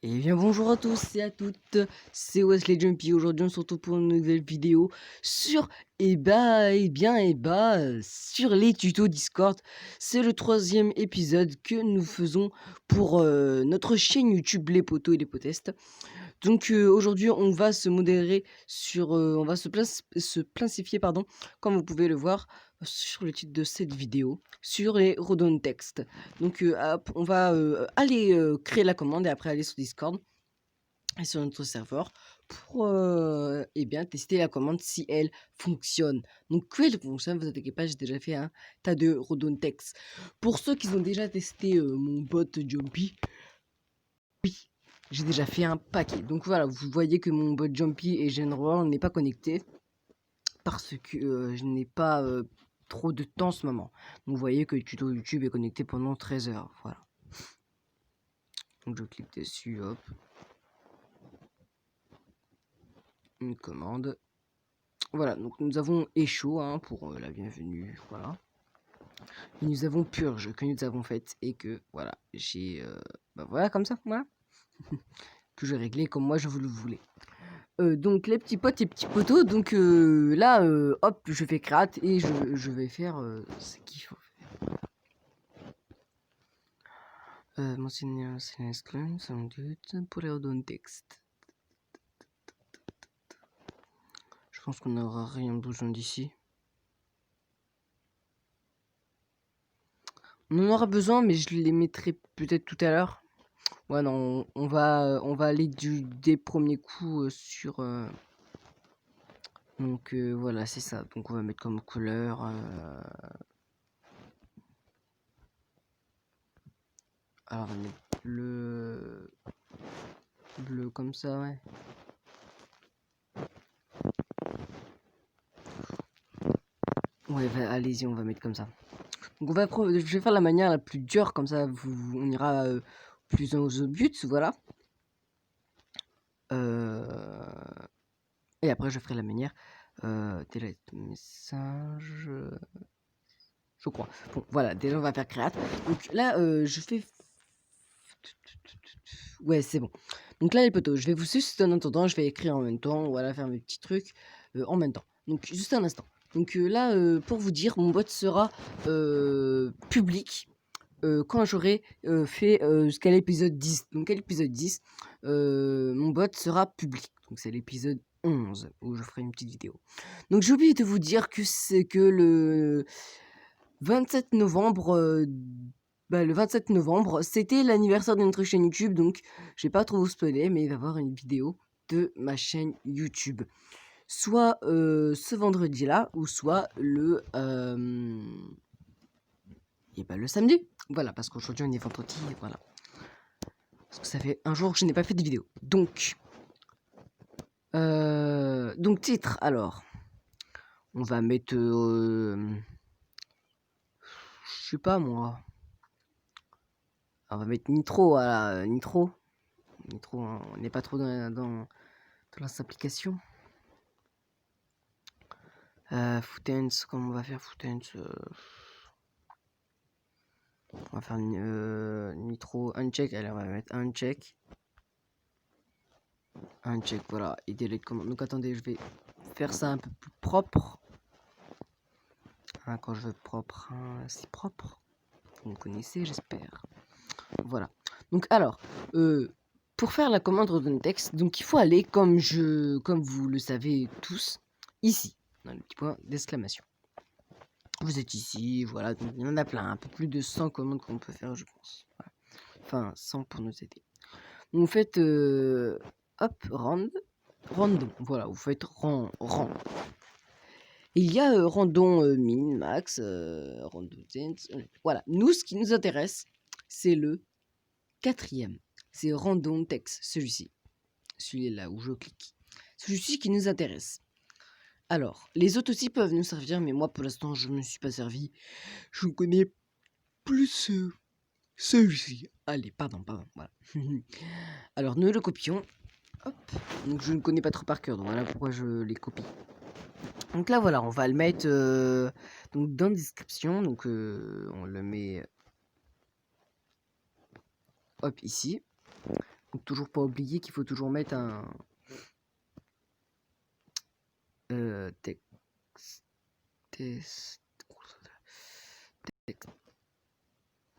Et bien bonjour à tous et à toutes, c'est Wesley Jumpy. Aujourd'hui on se retrouve pour une nouvelle vidéo sur sur les tutos Discord. C'est le 3e épisode que nous faisons pour notre chaîne YouTube Les Potos et les Potestes. Donc aujourd'hui on va se modérer sur, on va se placifier pardon, comme vous pouvez le voir sur le titre de cette vidéo, sur les redonnes texte. Donc hop, on va aller créer la commande et après aller sur Discord et sur notre serveur pour tester la commande si elle fonctionne. Donc que elle fonctionne, vous inquiétez pas, j'ai déjà fait un tas de redonnes texte. Pour ceux qui ont déjà testé mon bot Jumpy, oui, j'ai déjà fait un paquet. Donc voilà, vous voyez que mon bot Jumpy et Genroar n'est pas connecté parce que je n'ai pas trop de temps en ce moment. Donc vous voyez que le tuto YouTube est connecté pendant 13 heures. Voilà. Donc je clique dessus, hop. Une commande. Voilà, donc nous avons Echo hein, pour la bienvenue. Voilà. Et nous avons Purge que nous avons faite et que voilà, j'ai. Voilà, comme ça, voilà. Que j'ai réglé comme moi je vous le voulais. Donc les petits potes et petits poteaux, donc là, hop, je fais create et je vais faire ce qu'il faut faire. Mentionner un silence clone, sans doute, pour les redonner texte. Je pense qu'on n'aura rien besoin d'ici. On en aura besoin, mais je les mettrai peut-être tout à l'heure. Ouais, non, on va aller des premiers coups sur... Donc voilà, c'est ça. Donc on va mettre comme couleur... Alors on va mettre bleu... Bleu comme ça, ouais. Ouais, allez-y, on va mettre comme ça. Donc je vais faire la manière la plus dure, comme ça on ira plus au but, voilà. Et après je ferai la manière delete message, je crois. Bon, voilà, déjà on va faire créate. Donc là, je fais... Ouais, c'est bon. Donc là, les potos, je vais vous suivre en attendant, je vais écrire en même temps, voilà, faire mes petits trucs en même temps. Donc juste un instant. Donc là, pour vous dire, mon bot sera public quand j'aurai fait jusqu'à l'épisode 10. Donc à l'épisode 10, mon bot sera public. Donc c'est l'épisode 11 où je ferai une petite vidéo. Donc j'ai oublié de vous dire que c'est que le 27 novembre, le 27 novembre, c'était l'anniversaire de notre chaîne YouTube, donc je vais pas trop vous spoiler, mais il va y avoir une vidéo de ma chaîne YouTube. Soit ce vendredi-là, ou soit le samedi. Voilà, parce qu'aujourd'hui on est vendredi, voilà. Parce que ça fait un jour que je n'ai pas fait de vidéo. Donc titre, alors. On va mettre... je sais pas moi. On va mettre Nitro, voilà, Nitro. Nitro, hein, on n'est pas trop dans la application. Footens, comment on va faire Footens on va faire Nitro, uncheck, allez on va mettre uncheck. Uncheck, voilà, et delete commande. Donc attendez, je vais faire ça un peu plus propre. Hein, quand je veux propre, hein, c'est propre. Vous me connaissez, j'espère. Voilà. Donc alors, pour faire la commande redonne texte, donc il faut aller comme vous le savez tous, ici, dans le petit point d'exclamation. Vous êtes ici, voilà, donc il y en a plein, un peu plus de 100 commandes qu'on peut faire, je pense. Voilà. Enfin, 100 pour nous aider. Donc vous faites, hop, random, voilà, vous faites rand. Il y a random min, max, random voilà. Nous, ce qui nous intéresse, c'est le 4e. C'est random text, celui-ci. Celui-là où je clique. Celui-ci qui nous intéresse. Alors, les autres aussi peuvent nous servir, mais moi pour l'instant je ne me suis pas servi. Je connais plus celui-ci. Allez, pardon, voilà. Alors nous le copions. Hop. Donc je ne connais pas trop par cœur, donc voilà pourquoi je les copie. Donc là voilà, on va le mettre donc dans la description. Donc on le met hop ici. Donc, toujours pas oublier qu'il faut toujours mettre un texte.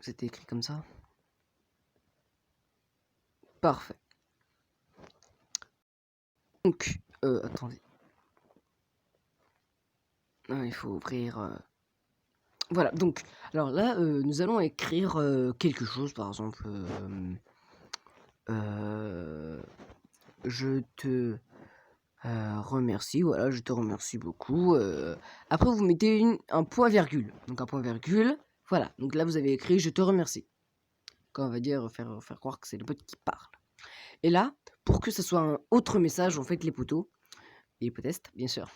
C'était écrit comme ça. Parfait. Donc, attendez. Ah, il faut ouvrir. Voilà, donc, alors là, nous allons écrire quelque chose, par exemple. Je te remercie, voilà, je te remercie beaucoup. Après, vous mettez un point virgule. Donc, un point virgule, voilà. Donc là, vous avez écrit je te remercie. Quand on va dire, faire croire que c'est le bot qui parle. Et là, pour que ce soit un autre message, en fait, les poteaux, et les potestes, bien sûr.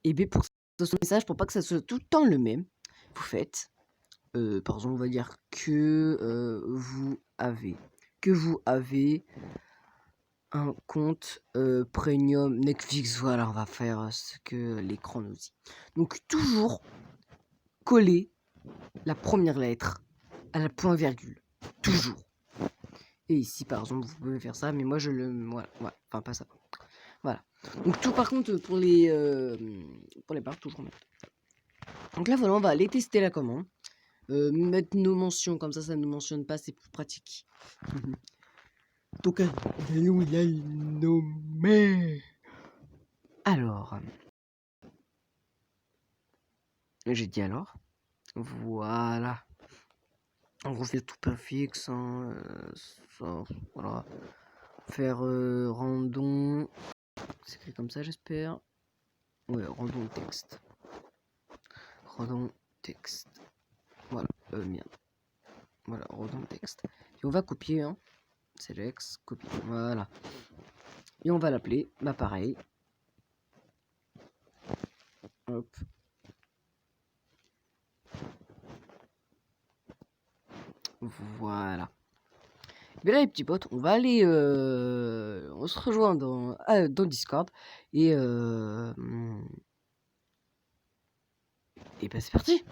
Et bien, pour que ce soit un message, pour pas que ça soit tout le temps le même, vous faites, par exemple, on va dire vous avez un compte premium Netflix. Voilà, on va faire ce que l'écran nous dit. Donc, toujours coller la première lettre à la point virgule. Toujours. Et ici, par exemple, vous pouvez faire ça, mais moi, je le... Voilà, enfin, pas ça. Voilà. Donc, tout, par contre, pour les barres, toujours mettre. Donc là, voilà, on va aller tester la commande. Mettre nos mentions, comme ça ne nous mentionne pas, c'est plus pratique. Donc, allons y aller nommer. Alors, j'ai dit alors. Voilà. On refait tout préfixe. Hein, ça, voilà. Faire random. C'est écrit comme ça, j'espère. Ouais, random texte. Random texte. Voilà. Merde. Voilà, random texte. Et on va copier. Hein. Select, copier. Voilà. Et on va l'appeler. Bah, pareil. Hop. Voilà. Mais là les petits potes, on va aller, on se rejoint dans Discord et bah c'est parti.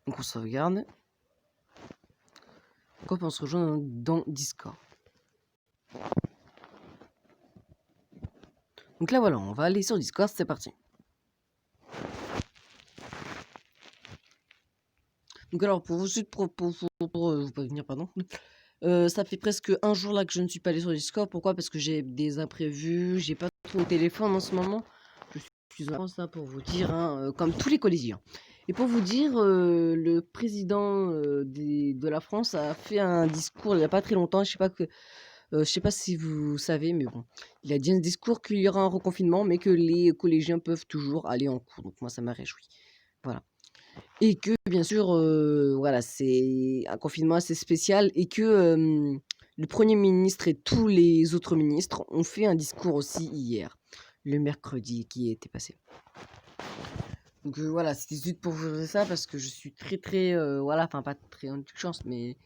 Donc on sauvegarde. Donc hop, on se rejoint dans Discord. Donc là voilà, on va aller sur Discord, c'est parti. Donc alors pour vous prévenir, pardon. Ça fait presque un jour là que je ne suis pas allé sur Discord. Pourquoi? Parce que j'ai des imprévus, j'ai pas trop au téléphone en ce moment. Je suis en ça pour vous dire, hein, comme tous les collégiens. Et pour vous dire, le président de la France a fait un discours il n'y a pas très longtemps. Je sais pas si vous savez, mais bon, il a dit un discours qu'il y aura un reconfinement, mais que les collégiens peuvent toujours aller en cours. Donc moi, ça m'a réjoui. Voilà. Et que bien sûr, voilà, c'est un confinement assez spécial et que, le premier ministre et tous les autres ministres ont fait un discours aussi hier, le mercredi qui était passé. Donc voilà, c'était juste pour vous dire ça parce que je suis très, voilà, enfin pas très en chance, mais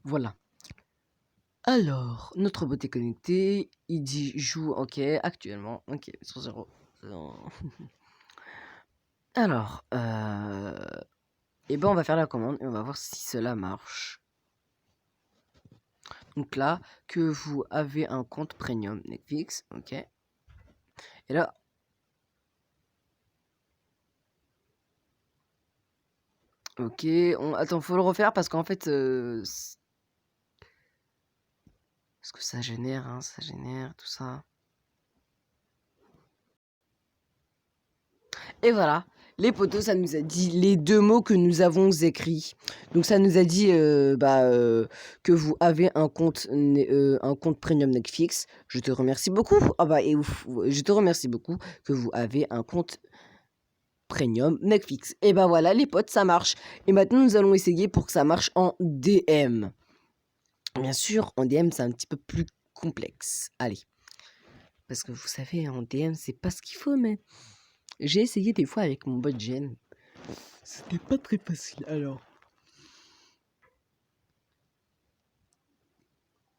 voilà. Alors, notre bot est connecté, il dit joue, OK, actuellement, OK, sur 0. Alors, et ben on va faire la commande et on va voir si cela marche. Donc là, que vous avez un compte premium Netflix, ok. Et là, ok, attends, faut le refaire parce qu'en fait, parce que ça génère, hein, ça génère, tout ça. Et voilà, les potos, ça nous a dit les deux mots que nous avons écrits. Donc ça nous a dit que vous avez un compte premium Netflix. Je te remercie beaucoup. Ah bah et ouf, je te remercie beaucoup que vous avez un compte premium Netflix. Et bah voilà les potes, ça marche. Et maintenant nous allons essayer pour que ça marche en DM. Bien sûr, en DM c'est un petit peu plus complexe. Allez. Parce que vous savez, en DM c'est pas ce qu'il faut, mais j'ai essayé des fois avec mon bot gen. C'était pas très facile alors.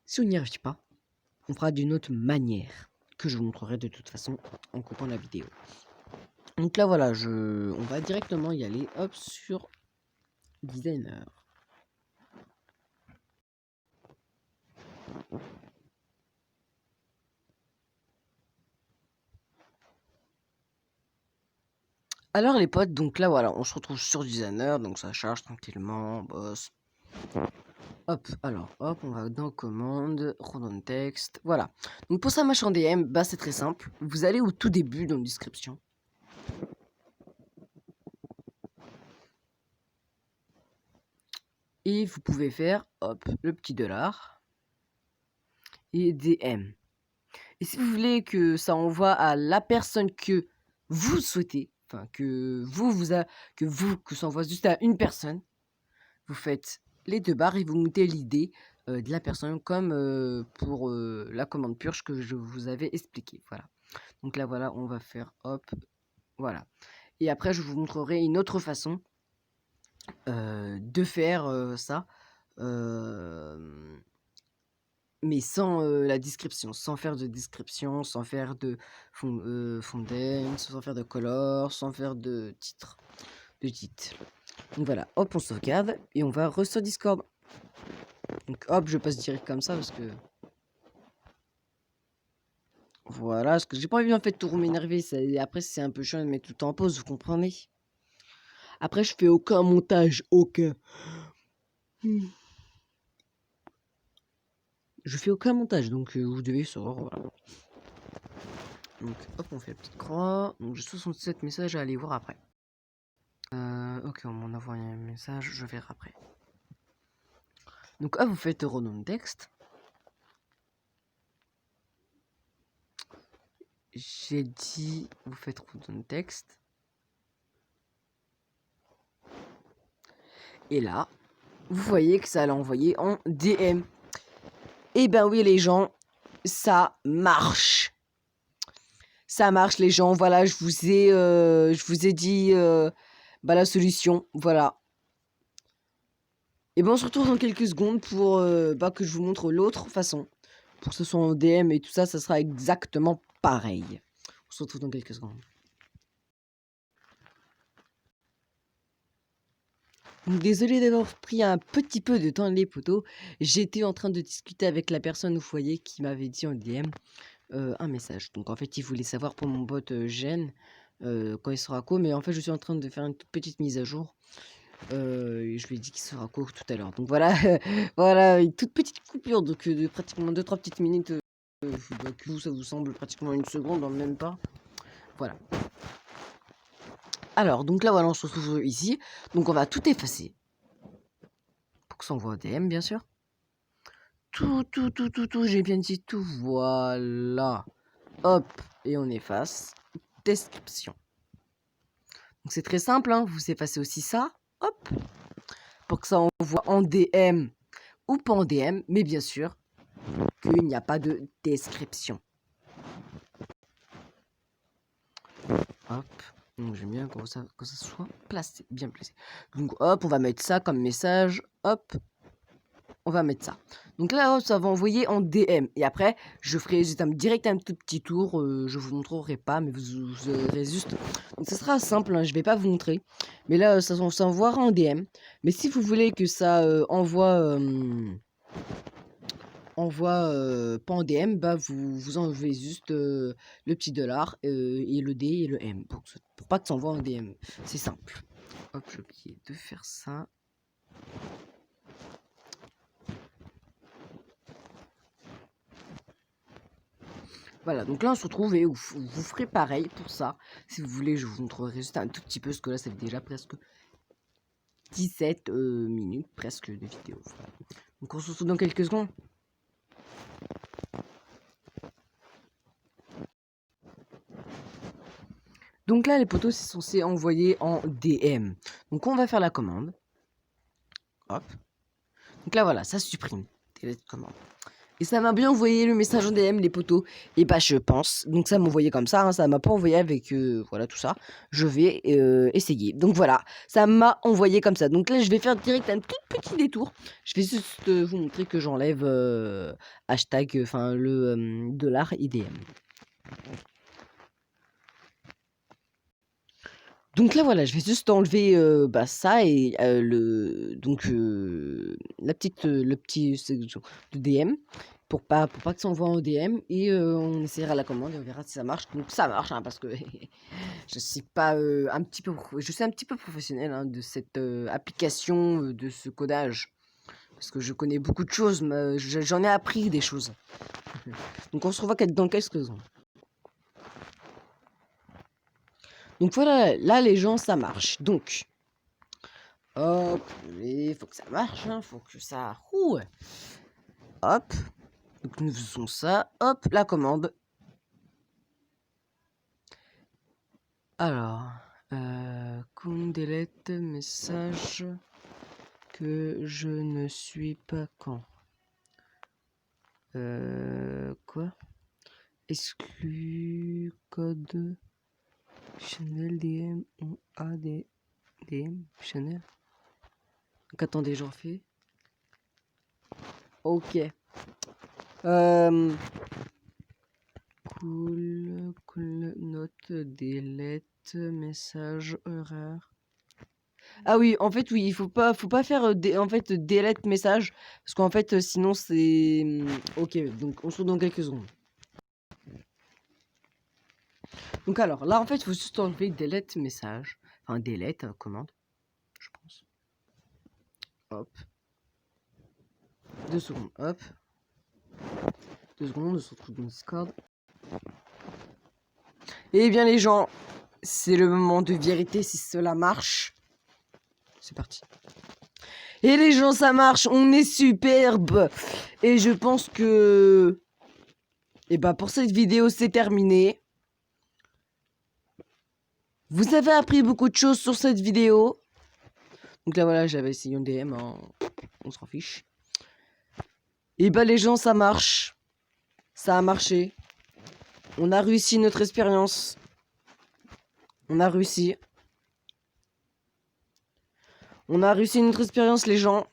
Si on n'y arrive pas, on fera d'une autre manière que je vous montrerai de toute façon en coupant la vidéo. Donc là voilà, on va directement y aller, hop, sur designer. Alors les potes, donc là voilà, on se retrouve sur Designer, donc ça charge tranquillement, boss. Hop, alors hop, on va dans commande, random text, voilà. Donc pour ça machin DM, bah c'est très simple. Vous allez au tout début dans la description. Et vous pouvez faire, hop, le petit $. Et DM. Et si vous voulez que ça envoie à la personne que vous souhaitez, enfin que ça envoie juste à une personne, vous faites les 2 barres et vous mettez l'idée de la personne comme pour la commande purge que je vous avais expliqué. Voilà. Donc là voilà, on va faire hop, voilà. Et après je vous montrerai une autre façon de faire ça. Mais sans la description, sans faire de description, sans faire de fondant, sans faire de color, sans faire de titre. Donc voilà, hop, on sauvegarde et on va sur Discord. Donc hop, je passe direct comme ça parce que... Voilà, parce que j'ai pas envie en fait de tout m'énerver. Après, c'est un peu chiant de mettre tout en pause, vous comprenez? Après, je fais aucun montage, aucun. Je fais aucun montage, donc vous devez savoir, voilà. Donc hop, on fait la petite croix. Donc j'ai 67 messages à aller voir après. Ok, on m'en envoie un message, je verrai après. Donc hop, vous faites random texte. J'ai dit, vous faites random texte. Et là, vous voyez que ça l'a envoyé en DM. Eh ben oui les gens, ça marche. Ça marche les gens, voilà, je vous ai dit bah, la solution, voilà. Et ben on se retrouve dans quelques secondes pour bah, que je vous montre l'autre façon. Pour que ce soit en DM et tout ça, ça sera exactement pareil. On se retrouve dans quelques secondes. Donc désolé d'avoir pris un petit peu de temps les potos. J'étais en train de discuter avec la personne au foyer qui m'avait dit en DM un message. Donc en fait, il voulait savoir pour mon bot Gen quand il sera co. Mais en fait, je suis en train de faire une toute petite mise à jour. Et je lui ai dit qu'il sera co tout à l'heure. Donc voilà, voilà, une toute petite coupure donc, de pratiquement 2-3 petites minutes. Donc vous, ça vous semble pratiquement une seconde, dans même pas. Voilà. Alors, donc là, voilà, on se retrouve ici. Donc on va tout effacer. Pour que ça envoie un DM, bien sûr. Tout, j'ai bien dit tout. Voilà. Hop, et on efface. Description. Donc c'est très simple, hein. Vous effacez aussi ça. Hop. Pour que ça envoie en DM ou pas en DM, mais bien sûr qu'il n'y a pas de description. Hop. Donc j'aime bien que ça soit placé, bien placé. Donc hop, on va mettre ça comme message. Hop. On va mettre ça. Donc là, ça va envoyer en DM. Et après, je ferai direct un tout petit tour. Je vous montrerai pas, mais vous aurez juste... Donc ça sera simple, hein, je vais pas vous montrer. Mais là, ça envoiera en DM. Mais si vous voulez que ça envoie pas en DM, bah vous enlevez juste le petit $, et le D et le M. Pour pas que ça envoie en DM. C'est simple. Hop, j'ai oublié de faire ça. Voilà, donc là on se retrouve et vous ferez pareil pour ça. Si vous voulez, je vous montrerai juste un tout petit peu, parce que là ça fait déjà presque 17 minutes presque de vidéo. Voilà. Donc on se retrouve dans quelques secondes. Donc là les potos c'est censé envoyer en DM. Donc on va faire la commande. Hop. Donc là voilà, ça supprime. Commande. Et ça m'a bien envoyé le message en DM, les potos. Et bah, je pense. Donc, ça m'a envoyé comme ça. Hein, ça m'a pas envoyé avec. Voilà, tout ça. Je vais essayer. Donc, voilà. Ça m'a envoyé comme ça. Donc, là, je vais faire direct un tout petit détour. Je vais juste vous montrer que j'enlève hashtag. Enfin, le $IDM. Donc là, voilà, je vais juste enlever, ça et le petit le DM pour pas que ça envoie en DM et on essaiera la commande et on verra si ça marche. Donc ça marche, hein, parce que je suis pas, je suis un petit peu professionnel, hein, de cette, application, de ce codage. Parce que je connais beaucoup de choses, mais j'en ai appris des choses. Donc on se revoit dans quelques secondes. Donc voilà, là les gens ça marche. Donc, hop, il faut que ça marche, hein, faut que ça... Ouh, hop, donc nous faisons ça, hop, la commande. Alors, delete message que je ne suis pas quand. Quoi? Exclu code Chanel DM ou AD DM Chanel. Donc attendez, j'en fais. Ok. Cool note delete message erreur. Ah oui, en fait, oui, il faut pas faire en fait delete message parce qu'en fait, sinon c'est ok. Donc on se retrouve dans quelques secondes. Donc alors là, en fait, il faut juste enlever delete message, enfin delete commande, je pense. Hop. 2 secondes, hop. 2 secondes, on se retrouve dans Discord. Eh bien les gens, c'est le moment de vérité si cela marche. C'est parti. Et les gens, ça marche, on est superbe. Et je pense que... Et bah pour cette vidéo, c'est terminé. Vous avez appris beaucoup de choses sur cette vidéo. Donc là voilà, j'avais essayé un DM, hein. On s'en fiche. Et bah les gens, ça marche. Ça a marché. On a réussi notre expérience. On a réussi. On a réussi notre expérience, les gens.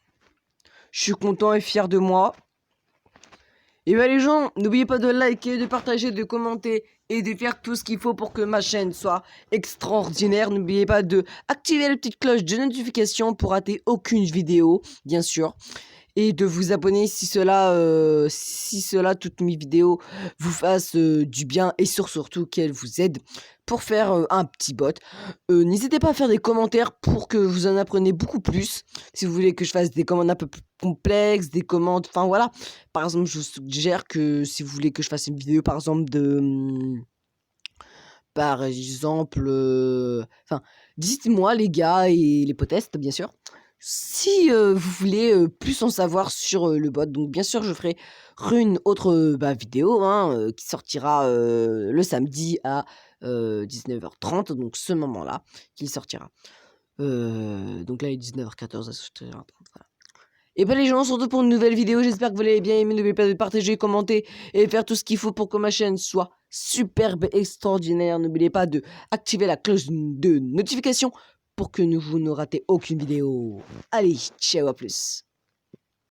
Je suis content et fier de moi. Et bah les gens, n'oubliez pas de liker, de partager, de commenter et de faire tout ce qu'il faut pour que ma chaîne soit extraordinaire. N'oubliez pas de activer la petite cloche de notification pour rater aucune vidéo, bien sûr. Et de vous abonner si cela, toutes mes vidéos vous fassent du bien et surtout qu'elles vous aident pour faire un petit bot. N'hésitez pas à faire des commentaires pour que vous en appreniez beaucoup plus. Si vous voulez que je fasse des commandes un peu plus complexes, des commandes, enfin voilà. Par exemple, je vous suggère que si vous voulez que je fasse une vidéo, par exemple, dites-moi les gars et les potes, bien sûr. Si vous voulez plus en savoir sur le bot, donc bien sûr je ferai une autre vidéo qui sortira le samedi à 19h30, donc ce moment-là qu'il sortira. Donc là il est 19h14 à 19h30, voilà. Et ben les gens, surtout pour une nouvelle vidéo, j'espère que vous l'avez bien aimé, n'oubliez pas de partager, commenter et faire tout ce qu'il faut pour que ma chaîne soit superbe, extraordinaire. N'oubliez pas de activer la cloche de notification pour que vous ne ratez aucune vidéo. Allez, ciao, à plus.